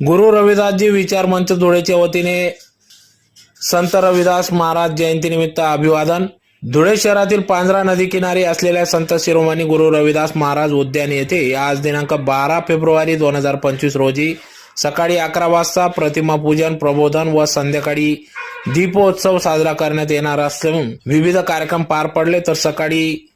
गुरु रविदासजी विचार मंच धुळेच्या वतीने संत रविदास महाराज जयंतीनिमित्त अभिवादन। धुळे शहरातील पांझरा नदी किनारी असलेल्या संत शिरोमणी गुरु रविदास महाराज उद्यान येथे आज दिनांक 12 फेब्रुवारी 2025 रोजी सकाळी 11 वाजता प्रतिमा पूजन, प्रबोधन व संध्याकाळी दीपोत्सव साजरा करण्यात येणार असून विविध कार्यक्रम पार पडले। तर सकाळी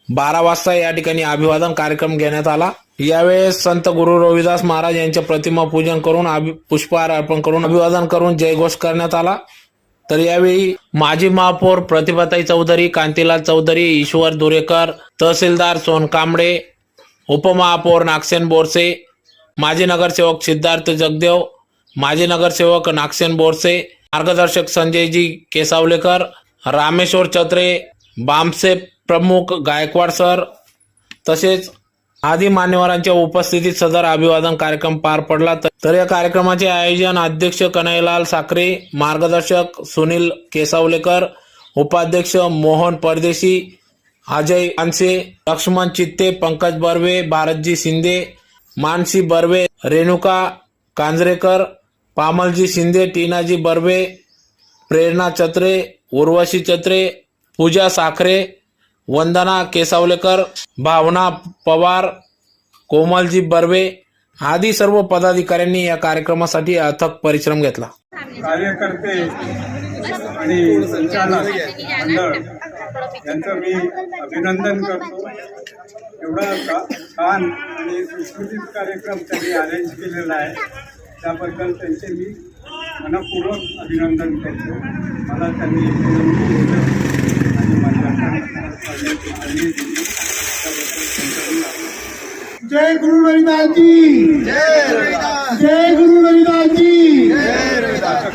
12 वाजता या ठिकाणी अभिवादन कार्यक्रम घेण्यात आला। यावेळेस संत गुरु रविदास महाराज यांचे प्रतिमा पूजन करून पुष्पहार अर्पण करून अभिवादन करून जयघोष करण्यात आला। तर यावेळी माजी महापौर प्रतिभाताई चौधरी, कांतीलाल चौधरी, ईश्वर दुरेकर, तहसीलदार सोनकांबळे, उपमहापौर नागसेन बोरसे, माजी नगरसेवक सिद्धार्थ जगदेव, माजी नगरसेवक नागसेन बोरसे, मार्गदर्शक संजयजी केसावलेकर, रामेश्वर चत्रे, बामसे प्रमुख गायकवाड सर तसेच आदी मान्यवरांच्या उपस्थितीत सदर अभिवादन कार्यक्रम पार पडला। तर या कार्यक्रमाचे आयोजन अध्यक्ष कन्हैयालाल साखरे, मार्गदर्शक सुनील केसावलेकर, उपाध्यक्ष मोहन परदेशी, अजय पानसे, लक्ष्मण चित्ते, पंकज बर्वे, भारतजी शिंदे, मानसी बर्वे, रेणुका कांजरेकर, पामलजी शिंदे, टीनाजी बर्वे, प्रेरणा चत्रे, उर्वशी चत्रे, पूजा साखरे, वंदना केसावलेकर, भावना पवार, कोमलजी बर्वे आदी सर्व पदाधिकाऱ्यांनी या कार्यक्रमासाठी अथक परिश्रम घेतला। कार्यकर्ते आणि संचालक मंडळ यांचं मी अभिनंदन करतो। एवढा छान आणि सुस्कृतिक कार्यक्रम त्यांनी अरेंज केलेला आहे, त्याबद्दल त्यांचे मी मनपूर्वक अभिनंदन करतो। मला त्यांनी आणि माझ्या जय गुरु रविदास जी, जय गुरु रविदास जी,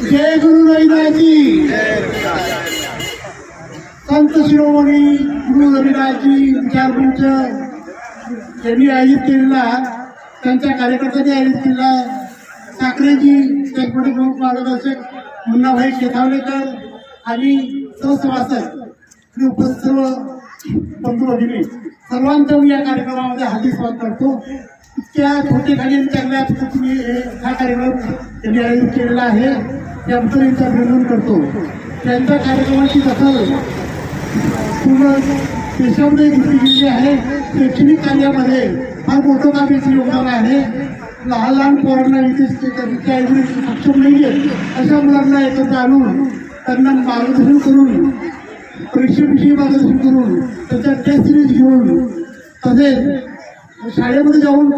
जय गुरु रविदास जी। संत शिरोमणी गुरु रविदास जी विचार मंच यांनी आयोजित केलेला, त्यांच्या कार्यकर्त्यांनी आयोजित केलेला, साखरेजी त्याचप्रमाणे प्रमुख मार्गदर्शक मुन्नाभाई केसावलेकर आणि सर्व सभासद आणि उपस्थित सर्व बंधू भगिनी सर्वांचा मी या कार्यक्रमामध्ये हार्दिक स्वागत करतो। इतक्या छोटेखाली चांगल्या पद्धतीने हा कार्यक्रम त्यांनी आयोजित केलेला आहे, त्याबद्दल त्यांचं अभिनंदन करतो। त्यांच्या कार्यक्रमाची दखल पूर्ण देशामध्ये घेतली गेलेली आहे। शैक्षणिक कार्यामध्ये फार मोठं काम याचं योगदान आहे। लहान लहान पोरांना इथे सक्षम नाही आहेत अशा मुलांना एकत्र आणून त्यांना मार्गदर्शन करून, परीक्षेविषयी मार्गदर्शन करून, त्याच्या टेस्ट सिरीज घेऊन, तसेच शाळेमध्ये जाऊन